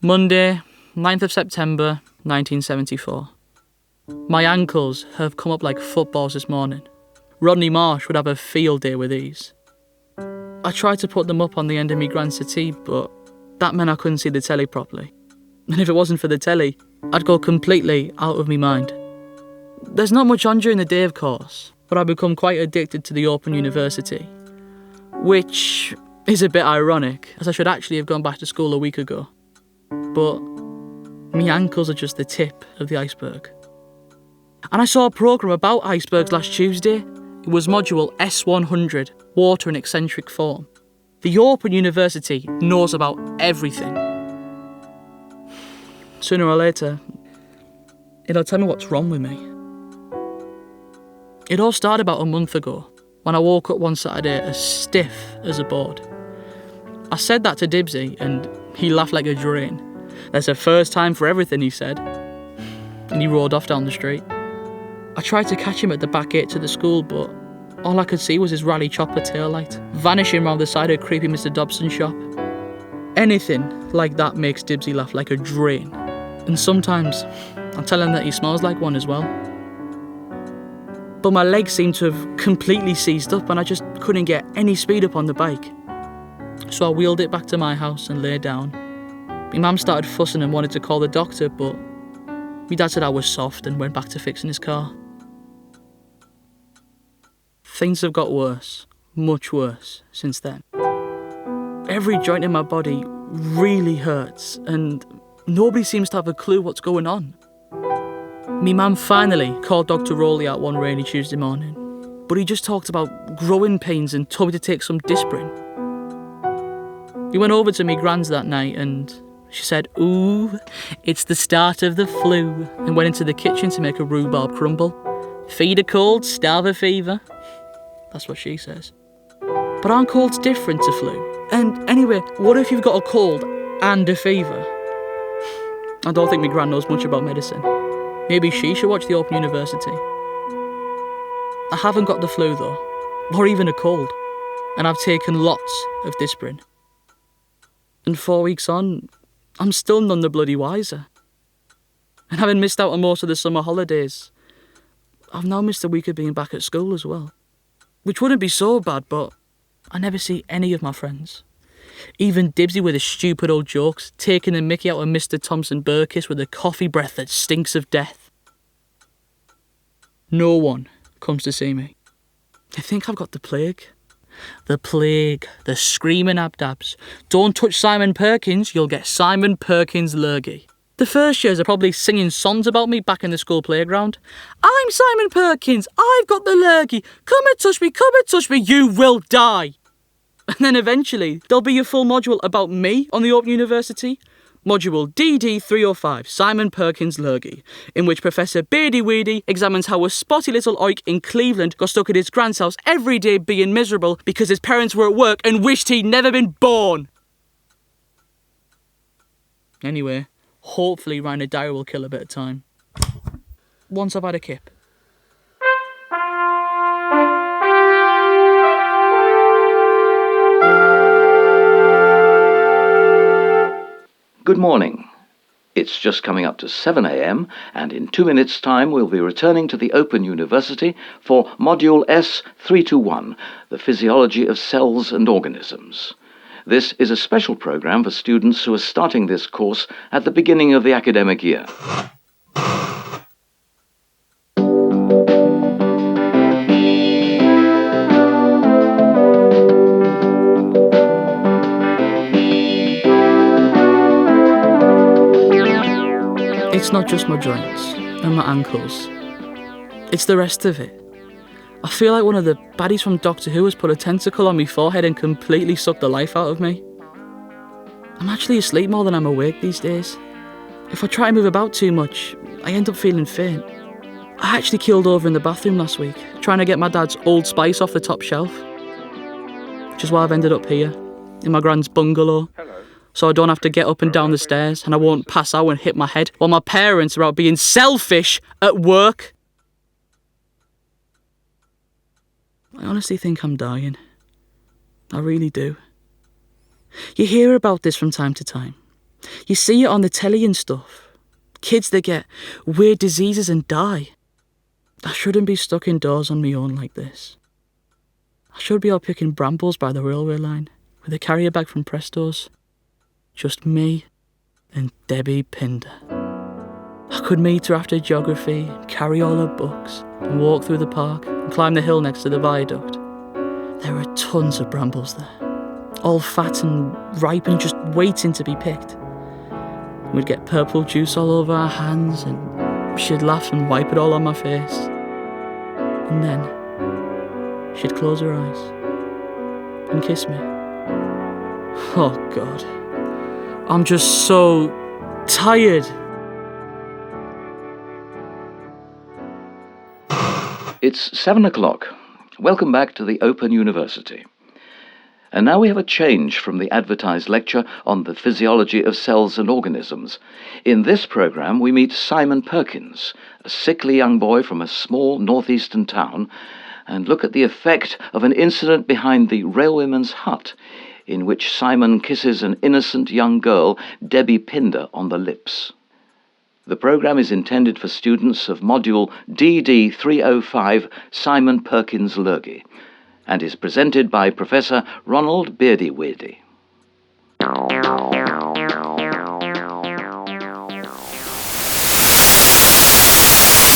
Monday, 9th of September, 1974. My ankles have come up like footballs this morning. Rodney Marsh would have a field day with these. I tried to put them up on the end of my grand settee, but that meant I couldn't see the telly properly. And if it wasn't for the telly, I'd go completely out of my mind. There's not much on during the day, of course, but I've become quite addicted to the Open University, which is a bit ironic, as I should actually have gone back to school a week ago. But my ankles are just the tip of the iceberg. And I saw a programme about icebergs last Tuesday. It was Module S100, Water in Eccentric Form. The Open University knows about everything. Sooner or later, it'll tell me what's wrong with me. It all started about a month ago, when I woke up one Saturday as stiff as a board. I said that to Dibsy, and he laughed like a drain. There's a first time for everything, he said. And he rode off down the street. I tried to catch him at the back gate to the school, but all I could see was his rally chopper taillight, vanishing round the side of creepy Mr. Dobson's shop. Anything like that makes Dibsy laugh like a drain. And sometimes I tell him that he smells like one as well. But my legs seemed to have completely seized up and I just couldn't get any speed up on the bike. So I wheeled it back to my house and lay down. My mum started fussing and wanted to call the doctor, but my dad said I was soft and went back to fixing his car. Things have got worse, much worse, since then. Every joint in my body really hurts and nobody seems to have a clue what's going on. Me mum finally called Dr. Rowley out one rainy Tuesday morning, but he just talked about growing pains and told me to take some Disprin. He went over to me grand's that night and she said, "Ooh, it's the start of the flu," and went into the kitchen to make a rhubarb crumble. Feed a cold, starve a fever. That's what she says. But aren't colds different to flu? And anyway, what if you've got a cold and a fever? I don't think my gran knows much about medicine. Maybe she should watch the Open University. I haven't got the flu though, or even a cold, and I've taken lots of Disprin. And 4 weeks on, I'm still none the bloody wiser. And having missed out on most of the summer holidays, I've now missed a week of being back at school as well. Which wouldn't be so bad, but I never see any of my friends. Even Dibsy with his stupid old jokes, taking the mickey out of Mr. Thompson Burkiss with a coffee breath that stinks of death. No one comes to see me. They think I've got the plague. The plague, the screaming abdabs. Don't touch Simon Perkins, you'll get Simon Perkins Lurgy. The first years are probably singing songs about me back in the school playground. "I'm Simon Perkins, I've got the lurgy. Come and touch me, you will die." And then eventually, there'll be a full module about me on the Open University. Module DD305, Simon Perkins Lurgy, in which Professor Beardyweirdy examines how a spotty little oik in Cleveland got stuck at his grand's house every day being miserable because his parents were at work and wished he'd never been born. Anyway, hopefully Rhino Dyer will kill a bit of time. Once I've had a kip. Good morning. It's just coming up to 7 a.m. and in 2 minutes' time we'll be returning to the Open University for Module S321, the Physiology of Cells and Organisms. This is a special program for students who are starting this course at the beginning of the academic year. It's not just my joints and my ankles. It's the rest of it. I feel like one of the baddies from Doctor Who has put a tentacle on my forehead and completely sucked the life out of me. I'm actually asleep more than I'm awake these days. If I try to move about too much, I end up feeling faint. I actually keeled over in the bathroom last week, trying to get my dad's Old Spice off the top shelf. Which is why I've ended up here, in my grand's bungalow. So I don't have to get up and down the stairs and I won't pass out and hit my head while my parents are out being selfish at work. I honestly think I'm dying. I really do. You hear about this from time to time. You see it on the telly and stuff. Kids that get weird diseases and die. I shouldn't be stuck indoors on my own like this. I should be out picking brambles by the railway line with a carrier bag from Presto's. Just me and Debbie Pinder. I could meet her after geography, carry all her books, and walk through the park and climb the hill next to the viaduct. There are tons of brambles there, all fat and ripe and just waiting to be picked. We'd get purple juice all over our hands, and she'd laugh and wipe it all on my face. And then she'd close her eyes and kiss me. Oh God, I'm just so tired. It's 7 o'clock. Welcome back to the Open University. And now we have a change from the advertised lecture on the physiology of cells and organisms. In this programme, we meet Simon Perkins, a sickly young boy from a small northeastern town, and look at the effect of an incident behind the railwayman's hut, in which Simon kisses an innocent young girl, Debbie Pinder, on the lips. The programme is intended for students of Module DD305, Simon Perkins Lurgy, and is presented by Professor Ronald Beardyweirdy.